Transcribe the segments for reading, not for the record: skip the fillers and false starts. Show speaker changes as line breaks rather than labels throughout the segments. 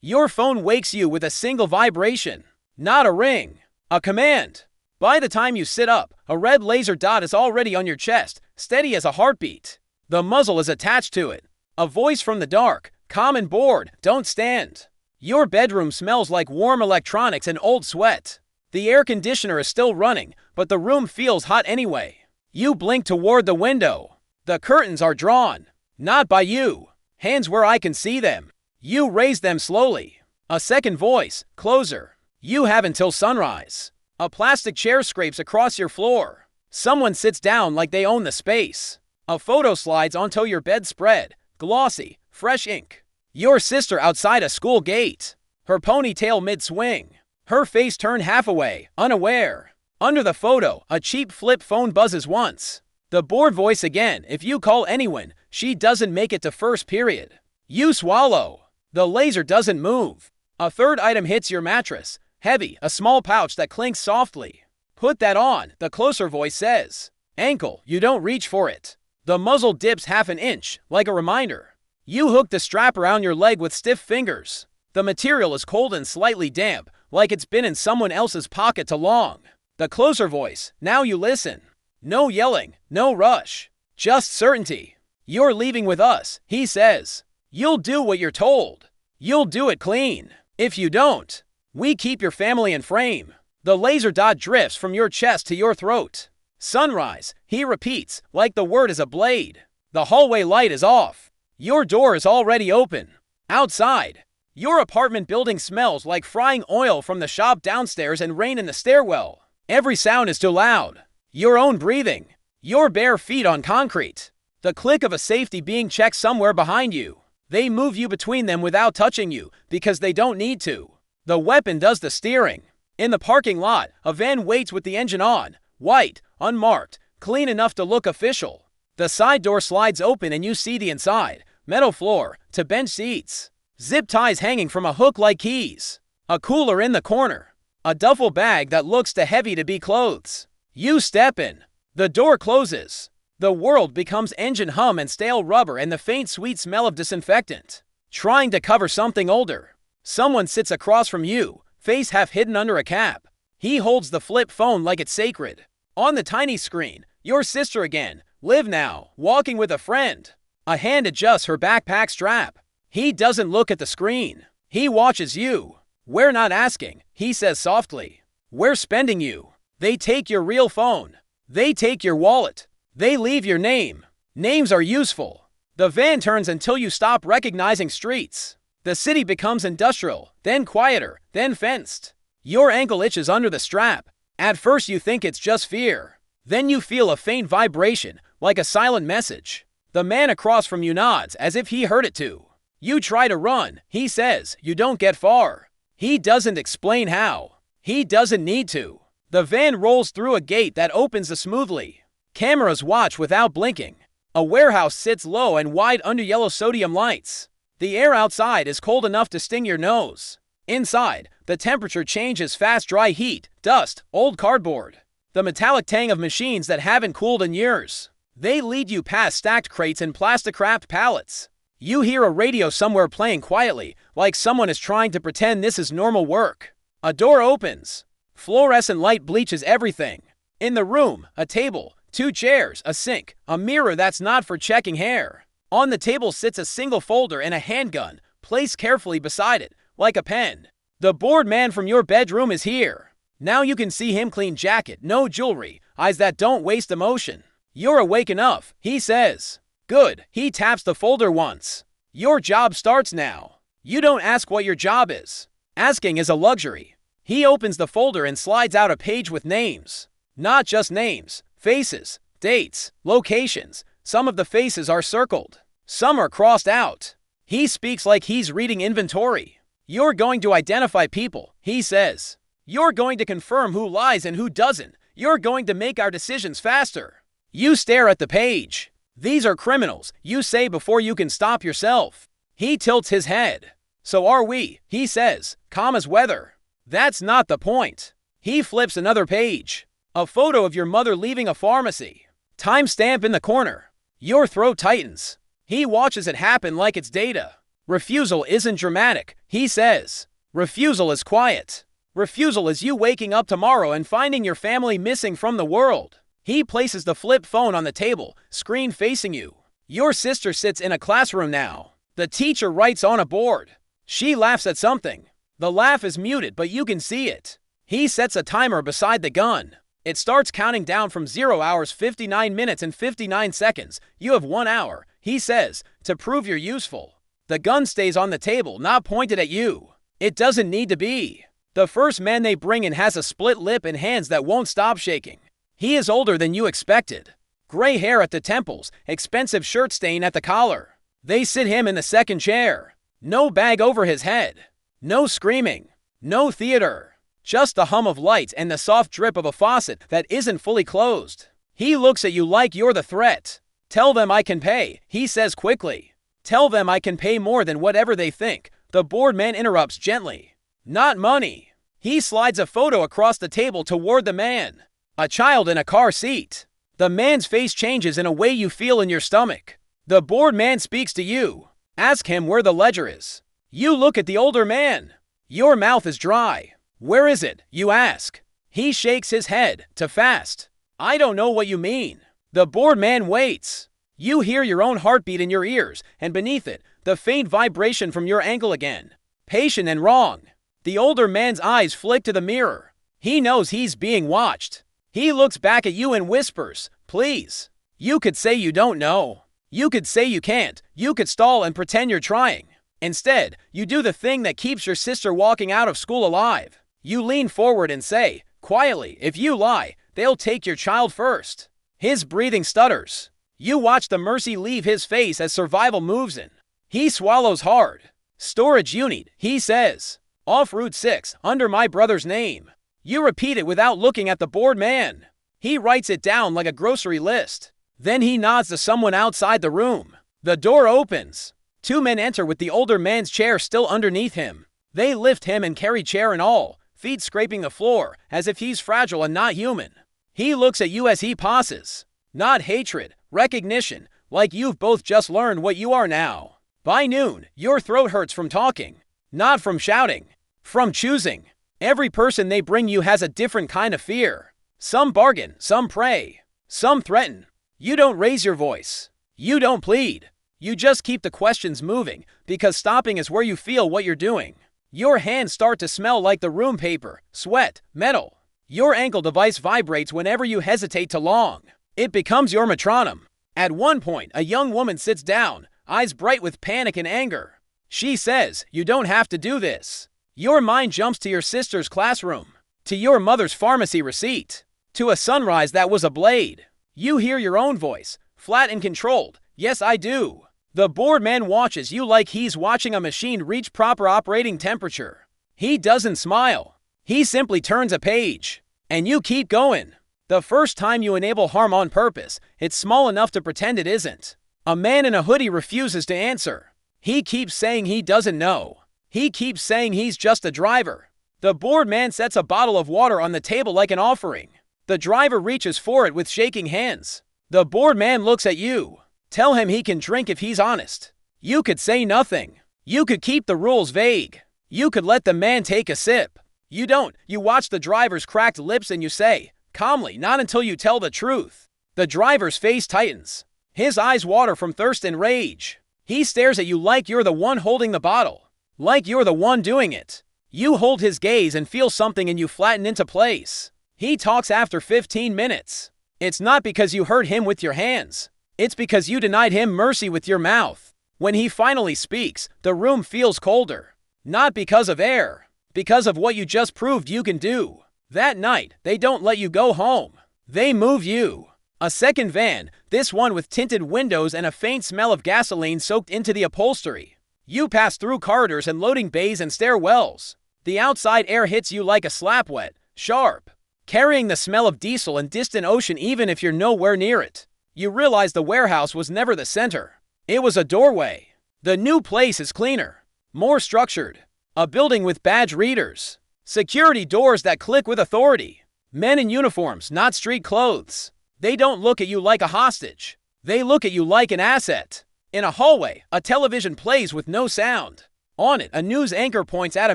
Your phone wakes you with a single vibration. Not a ring. A command. By the time you sit up, a red laser dot is already on your chest, steady as a heartbeat. The muzzle is attached to it. A voice from the dark. Calm and bored. Don't stand. Your bedroom smells like warm electronics and old sweat. The air conditioner is still running, but the room feels hot anyway. You blink toward the window. The curtains are drawn. Not by you. Hands where I can see them. You raise them slowly. A second voice. Closer. You have until sunrise. A plastic chair scrapes across your floor. Someone sits down like they own the space. A photo slides onto your bedspread. Glossy. Fresh ink. Your sister outside a school gate. Her ponytail mid-swing. Her face turned half away, unaware. Under the photo, a cheap flip phone buzzes once. The bored voice again. If you call anyone, she doesn't make it to first period. You swallow. The laser doesn't move. A third item hits your mattress. Heavy, a small pouch that clinks softly. Put that on, the closer voice says. Ankle, you don't reach for it. The muzzle dips half an inch, like a reminder. You hook the strap around your leg with stiff fingers. The material is cold and slightly damp, like it's been in someone else's pocket too long. The closer voice, now you listen. No yelling, no rush. Just certainty. You're leaving with us, he says. You'll do what you're told. You'll do it clean. If you don't, we keep your family in frame. The laser dot drifts from your chest to your throat. Sunrise, he repeats, like the word is a blade. The hallway light is off. Your door is already open. Outside, your apartment building smells like frying oil from the shop downstairs and rain in the stairwell. Every sound is too loud. Your own breathing. Your bare feet on concrete. The click of a safety being checked somewhere behind you. They move you between them without touching you because they don't need to. The weapon does the steering. In the parking lot, a van waits with the engine on. White, unmarked, clean enough to look official. The side door slides open and you see the inside. Metal floor, to bench seats. Zip ties hanging from a hook like keys. A cooler in the corner. A duffel bag that looks too heavy to be clothes. You step in. The door closes. The world becomes engine hum and stale rubber and the faint sweet smell of disinfectant. Trying to cover something older. Someone sits across from you, face half hidden under a cap. He holds the flip phone like it's sacred. On the tiny screen, your sister again. Live now, walking with a friend. A hand adjusts her backpack strap. He doesn't look at the screen. He watches you. We're not asking, he says softly. We're spending you. They take your real phone. They take your wallet. They leave your name. Names are useful. The van turns until you stop recognizing streets. The city becomes industrial, then quieter, then fenced. Your ankle itches under the strap. At first you think it's just fear. Then you feel a faint vibration, like a silent message. The man across from you nods as if he heard it too. You try to run, he says. You don't get far. He doesn't explain how. He doesn't need to. The van rolls through a gate that opens smoothly. Cameras watch without blinking. A warehouse sits low and wide under yellow sodium lights. The air outside is cold enough to sting your nose. Inside, the temperature changes fast. Dry heat, dust, old cardboard. The metallic tang of machines that haven't cooled in years. They lead you past stacked crates and plastic-wrapped pallets. You hear a radio somewhere playing quietly, like someone is trying to pretend this is normal work. A door opens. Fluorescent light bleaches everything. In the room, a table, 2 chairs, a sink, a mirror that's not for checking hair. On the table sits a single folder and a handgun, placed carefully beside it, like a pen. The bored man from your bedroom is here. Now you can see him, clean jacket, no jewelry, eyes that don't waste emotion. You're awake enough, he says. Good, he taps the folder once. Your job starts now. You don't ask what your job is. Asking is a luxury. He opens the folder and slides out a page with names. Not just names, faces, dates, locations. Some of the faces are circled. Some are crossed out. He speaks like he's reading inventory. You're going to identify people, he says. You're going to confirm who lies and who doesn't. You're going to make our decisions faster. You stare at the page. These are criminals, you say before you can stop yourself. He tilts his head. So are we, he says, calm as weather. That's not the point. He flips another page. A photo of your mother leaving a pharmacy. Timestamp in the corner. Your throat tightens. He watches it happen like it's data. Refusal isn't dramatic, He says. Refusal is quiet. Refusal is you waking up tomorrow and finding your family missing from the world. He places the flip phone on the table, screen facing you. Your sister sits in a classroom now. The teacher writes on a board. She laughs at something. The laugh is muted, but you can see it. He sets a timer beside the gun. It starts counting down from 0 hours 59 minutes and 59 seconds. You have 1 hour, he says, to prove you're useful. The gun stays on the table, not pointed at you. It doesn't need to be. The first man they bring in has a split lip and hands that won't stop shaking. He is older than you expected. Gray hair at the temples, expensive shirt stain at the collar. They sit him in the second chair. No bag over his head. No screaming. No theater. Just the hum of lights and the soft drip of a faucet that isn't fully closed. He looks at you like you're the threat. Tell them I can pay, he says quickly. Tell them I can pay more than whatever they think. The board man interrupts gently. Not money. He slides a photo across the table toward the man. A child in a car seat. The man's face changes in a way you feel in your stomach. The board man speaks to you. Ask him where the ledger is. You look at the older man. Your mouth is dry. Where is it? You ask. He shakes his head. Too fast. I don't know what you mean. The bored man waits. You hear your own heartbeat in your ears, and beneath it, the faint vibration from your ankle again. Patient and wrong. The older man's eyes flick to the mirror. He knows he's being watched. He looks back at you and whispers, please. You could say you don't know. You could say you can't. You could stall and pretend you're trying. Instead, you do the thing that keeps your sister walking out of school alive. You lean forward and say, quietly, if you lie, they'll take your child first. His breathing stutters. You watch the mercy leave his face as survival moves in. He swallows hard. Storage unit, he says. Off Route 6, under my brother's name. You repeat it without looking at the bored man. He writes it down like a grocery list. Then he nods to someone outside the room. The door opens. 2 men enter with the older man's chair still underneath him. They lift him and carry chair and all, feet scraping the floor, as if he's fragile and not human. He looks at you as he passes. Not hatred, recognition, like you've both just learned what you are now. By noon, your throat hurts from talking. Not from shouting. From choosing. Every person they bring you has a different kind of fear. Some bargain, some pray. Some threaten. You don't raise your voice. You don't plead. You just keep the questions moving, because stopping is where you feel what you're doing. Your hands start to smell like the room paper, sweat, metal. Your ankle device vibrates whenever you hesitate too long. It becomes your metronome. At one point, a young woman sits down, eyes bright with panic and anger. She says, you don't have to do this. Your mind jumps to your sister's classroom, to your mother's pharmacy receipt, to a sunrise that was a blade. You hear your own voice, flat and controlled. Yes, I do. The bored man watches you like he's watching a machine reach proper operating temperature. He doesn't smile. He simply turns a page. And you keep going. The first time you enable harm on purpose, it's small enough to pretend it isn't. A man in a hoodie refuses to answer. He keeps saying he doesn't know. He keeps saying he's just a driver. The bored man sets a bottle of water on the table like an offering. The driver reaches for it with shaking hands. The bored man looks at you. Tell him he can drink if he's honest. You could say nothing. You could keep the rules vague. You could let the man take a sip. You don't. You watch the driver's cracked lips and you say, calmly, not until you tell the truth. The driver's face tightens. His eyes water from thirst and rage. He stares at you like you're the one holding the bottle. Like you're the one doing it. You hold his gaze and feel something in you flatten into place. He talks after 15 minutes. It's not because you hurt him with your hands. It's because you denied him mercy with your mouth. When he finally speaks, the room feels colder. Not because of air. Because of what you just proved you can do. That night, they don't let you go home. They move you. A second van, this one with tinted windows and a faint smell of gasoline soaked into the upholstery. You pass through corridors and loading bays and stairwells. The outside air hits you like a slap wet, sharp, carrying the smell of diesel and distant ocean even if you're nowhere near it. You realize the warehouse was never the center. It was a doorway. The new place is cleaner, more structured. A building with badge readers. Security doors that click with authority. Men in uniforms, not street clothes. They don't look at you like a hostage. They look at you like an asset. In a hallway, a television plays with no sound. On it, a news anchor points at a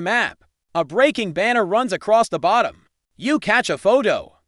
map. A breaking banner runs across the bottom. You catch a photo.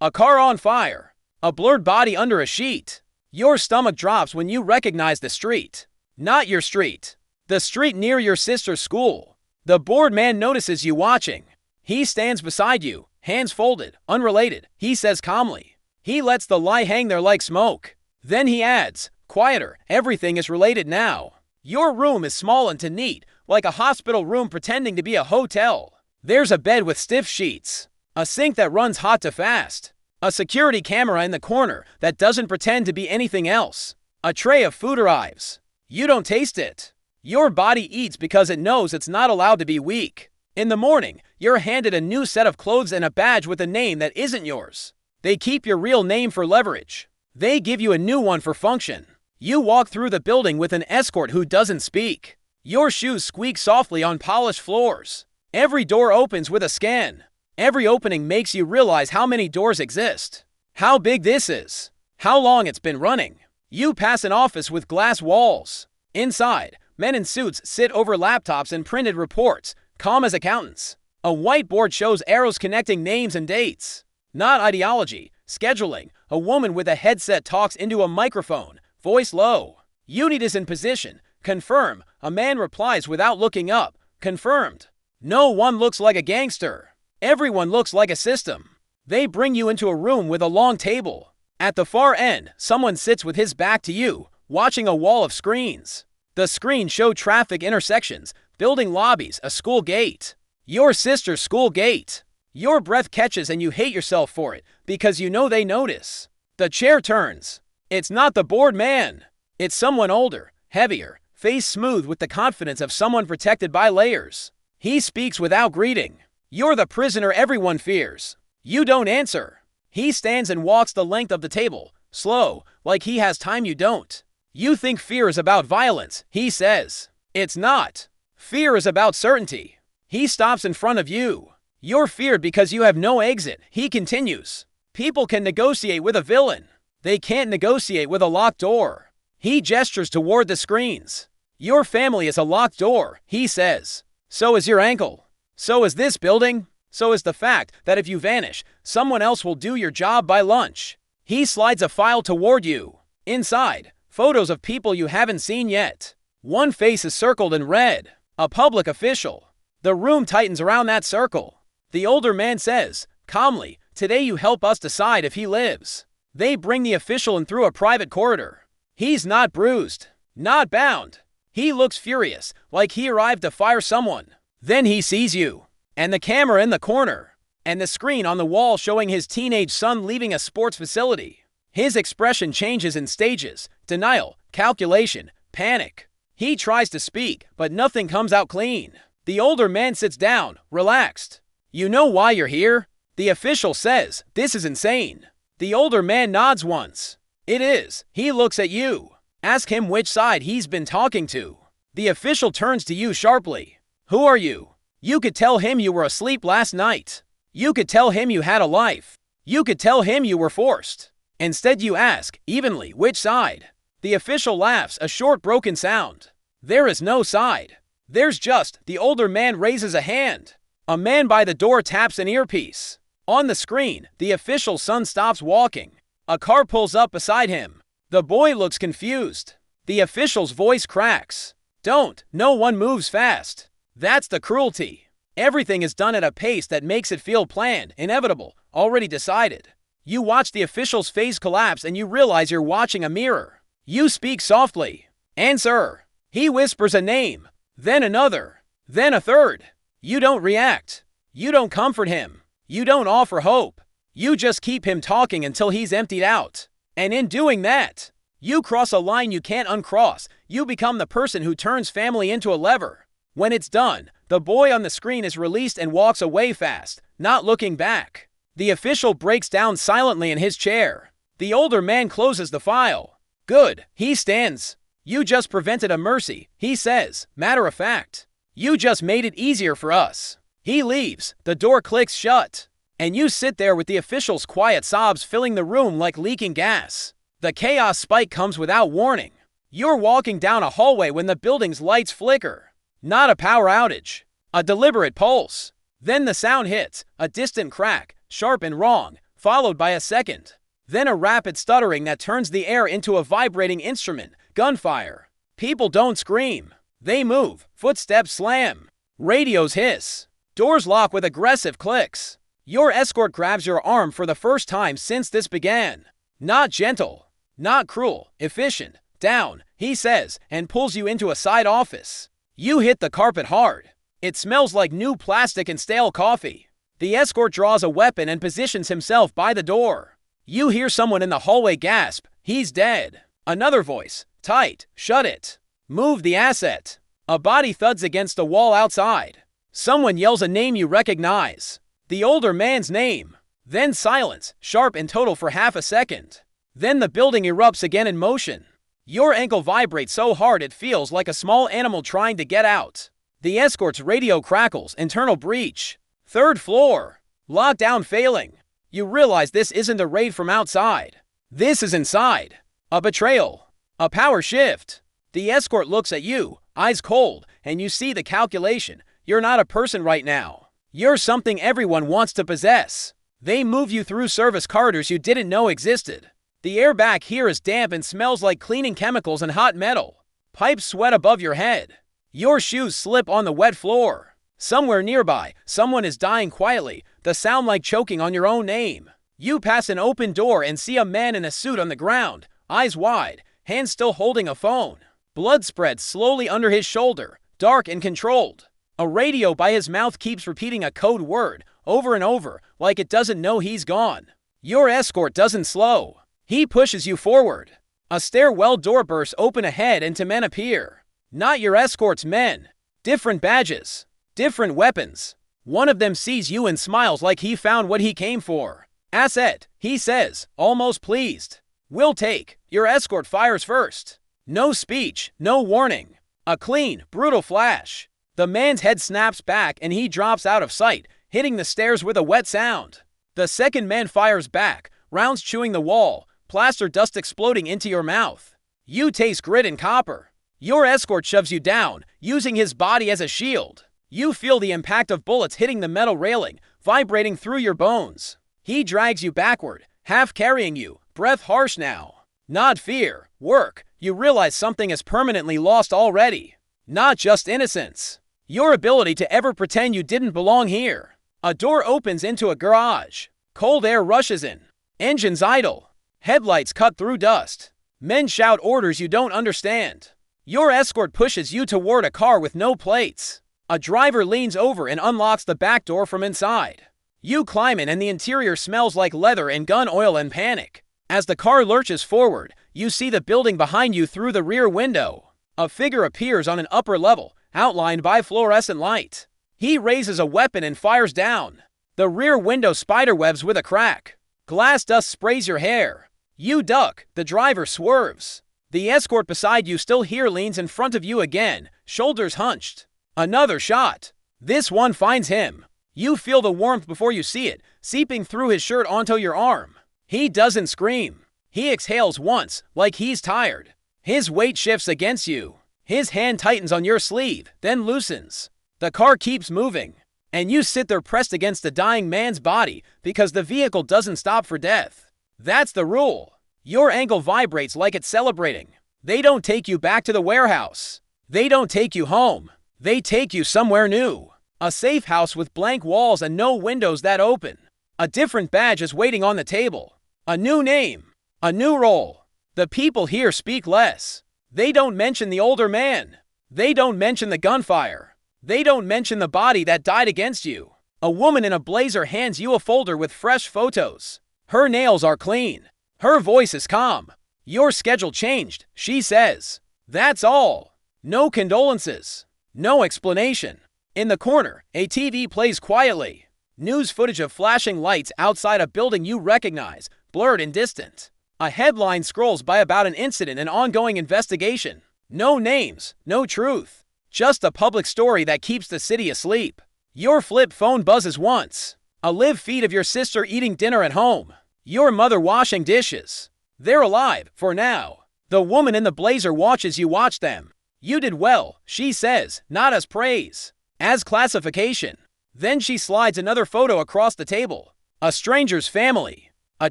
A car on fire. A blurred body under a sheet. Your stomach drops when you recognize the street. Not your street. The street near your sister's school. The bored man notices you watching. He stands beside you, hands folded, unrelated. He says calmly. He lets the lie hang there like smoke. Then he adds, quieter, everything is related now. Your room is small and neat, like a hospital room pretending to be a hotel. There's a bed with stiff sheets. A sink that runs hot to fast. A security camera in the corner that doesn't pretend to be anything else. A tray of food arrives. You don't taste it. Your body eats because it knows it's not allowed to be weak. In the morning, you're handed a new set of clothes and a badge with a name that isn't yours. They keep your real name for leverage. They give you a new one for function. You walk through the building with an escort who doesn't speak. Your shoes squeak softly on polished floors. Every door opens with a scan. Every opening makes you realize how many doors exist. How big this is. How long it's been running. You pass an office with glass walls. Inside, men in suits sit over laptops and printed reports, calm as accountants. A whiteboard shows arrows connecting names and dates. Not ideology, scheduling. A woman with a headset talks into a microphone, voice low. Unit is in position. Confirm. A man replies without looking up. Confirmed. No one looks like a gangster. Everyone looks like a system. They bring you into a room with a long table. At the far end, someone sits with his back to you, watching a wall of screens. The screens show traffic intersections, building lobbies, a school gate. Your sister's school gate. Your breath catches and you hate yourself for it, because you know they notice. The chair turns. It's not the bored man. It's someone older, heavier, face smooth with the confidence of someone protected by layers. He speaks without greeting. You're the prisoner everyone fears. You don't answer. He stands and walks the length of the table, slow, like he has time you don't. You think fear is about violence, he says. It's not. Fear is about certainty. He stops in front of you. You're feared because you have no exit, he continues. People can negotiate with a villain. They can't negotiate with a locked door. He gestures toward the screens. Your family is a locked door, he says. So is your ankle. So is this building. So is the fact that if you vanish, someone else will do your job by lunch. He slides a file toward you. Inside, photos of people you haven't seen yet. One face is circled in red. A public official. The room tightens around that circle. The older man says, calmly, today you help us decide if he lives. They bring the official in through a private corridor. He's not bruised. Not bound. He looks furious, like he arrived to fire someone. Then he sees you. And the camera in the corner. And the screen on the wall showing his teenage son leaving a sports facility. His expression changes in stages. Denial, calculation, panic. He tries to speak, but nothing comes out clean. The older man sits down, relaxed. You know why you're here? The official says, this is insane. The older man nods once. It is. He looks at you. Ask him which side he's been talking to. The official turns to you sharply. Who are you? You could tell him you were asleep last night. You could tell him you had a life. You could tell him you were forced. Instead you ask, evenly, which side? The official laughs, a short broken sound. There is no side. There's just, the older man raises a hand. A man by the door taps an earpiece. On the screen, the official's son stops walking. A car pulls up beside him. The boy looks confused. The official's voice cracks. Don't, no one moves fast. That's the cruelty. Everything is done at a pace that makes it feel planned, inevitable, already decided. You watch the official's face collapse and you realize you're watching a mirror. You speak softly. Answer. He whispers a name, then another, then a third. You don't react. You don't comfort him. You don't offer hope. You just keep him talking until he's emptied out. And in doing that, you cross a line you can't uncross. You become the person who turns family into a lever. When it's done, the boy on the screen is released and walks away fast, not looking back. The official breaks down silently in his chair. The older man closes the file. Good, he stands. You just prevented a mercy, he says, matter of fact. You just made it easier for us. He leaves, the door clicks shut. And you sit there with the official's quiet sobs filling the room like leaking gas. The chaos spike comes without warning. You're walking down a hallway when the building's lights flicker. Not a power outage. A deliberate pulse. Then the sound hits, a distant crack, sharp and wrong, followed by a second. Then a rapid stuttering that turns the air into a vibrating instrument, gunfire. People don't scream. They move, footsteps slam. Radios hiss. Doors lock with aggressive clicks. Your escort grabs your arm for the first time since this began. Not gentle. Not cruel. Efficient. Down, he says, and pulls you into a side office. You hit the carpet hard. It smells like new plastic and stale coffee. The escort draws a weapon and positions himself by the door. You hear someone in the hallway gasp, "He's dead." Another voice, "Tight, shut it. Move the asset." A body thuds against the wall outside. Someone yells a name you recognize. The older man's name. Then silence, sharp and total for half a second. Then the building erupts again in motion. Your ankle vibrates so hard it feels like a small animal trying to get out. The escort's radio crackles, internal breach. 3rd floor. Lockdown failing. You realize this isn't a raid from outside. This is inside. A betrayal. A power shift. The escort looks at you, eyes cold, and you see the calculation. You're not a person right now. You're something everyone wants to possess. They move you through service corridors you didn't know existed. The air back here is damp and smells like cleaning chemicals and hot metal. Pipes sweat above your head. Your shoes slip on the wet floor. Somewhere nearby, someone is dying quietly, the sound like choking on your own name. You pass an open door and see a man in a suit on the ground, eyes wide, hands still holding a phone. Blood spreads slowly under his shoulder, dark and controlled. A radio by his mouth keeps repeating a code word, over and over, like it doesn't know he's gone. Your escort doesn't slow. He pushes you forward. A stairwell door bursts open ahead and 2 men appear. Not your escort's men. Different badges. Different weapons. One of them sees you and smiles like he found what he came for. "Asset," he says, almost pleased. "We'll take." Your escort fires first. No speech, no warning. A clean, brutal flash. The man's head snaps back and he drops out of sight, hitting the stairs with a wet sound. The second man fires back, rounds chewing the wall, plaster dust exploding into your mouth. You taste grit and copper. Your escort shoves you down, using his body as a shield. You feel the impact of bullets hitting the metal railing, vibrating through your bones. He drags you backward, half carrying you, breath harsh now. Not fear, work. You realize something is permanently lost already. Not just innocence. Your ability to ever pretend you didn't belong here. A door opens into a garage. Cold air rushes in. Engines idle. Headlights cut through dust. Men shout orders you don't understand. Your escort pushes you toward a car with no plates. A driver leans over and unlocks the back door from inside. You climb in and the interior smells like leather and gun oil and panic. As the car lurches forward, you see the building behind you through the rear window. A figure appears on an upper level, outlined by fluorescent light. He raises a weapon and fires down. The rear window spiderwebs with a crack. Glass dust sprays your hair. You duck. The driver swerves. The escort beside you still here leans in front of you again, shoulders hunched. Another shot. This one finds him. You feel the warmth before you see it, seeping through his shirt onto your arm. He doesn't scream. He exhales once, like he's tired. His weight shifts against you. His hand tightens on your sleeve, then loosens. The car keeps moving, and you sit there pressed against the dying man's body because the vehicle doesn't stop for death. That's the rule. Your ankle vibrates like it's celebrating. They don't take you back to the warehouse. They don't take you home. They take you somewhere new. A safe house with blank walls and no windows that open. A different badge is waiting on the table. A new name. A new role. The people here speak less. They don't mention the older man. They don't mention the gunfire. They don't mention the body that died against you. A woman in a blazer hands you a folder with fresh photos. Her nails are clean. Her voice is calm. Your schedule changed, she says. That's all. No condolences. No explanation. In the corner, a TV plays quietly. News footage of flashing lights outside a building you recognize, blurred and distant. A headline scrolls by about an incident and ongoing investigation. No names, no truth. Just a public story that keeps the city asleep. Your flip phone buzzes once. A live feed of your sister eating dinner at home. Your mother washing dishes. They're alive, for now. The woman in the blazer watches you watch them. You did well, she says, not as praise, as classification. Then she slides another photo across the table. A stranger's family. A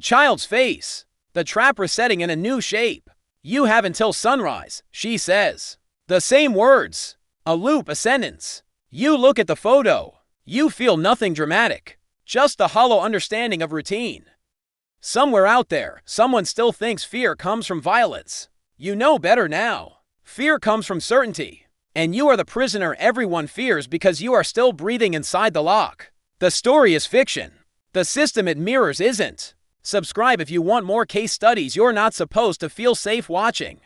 child's face. The trap resetting in a new shape. You have until sunrise, she says. The same words. A loop, a sentence. You look at the photo. You feel nothing dramatic. Just the hollow understanding of routine. Somewhere out there, someone still thinks fear comes from violence. You know better now. Fear comes from certainty. And you are the prisoner everyone fears because you are still breathing inside the lock. The story is fiction. The system it mirrors isn't. Subscribe if you want more case studies you're not supposed to feel safe watching.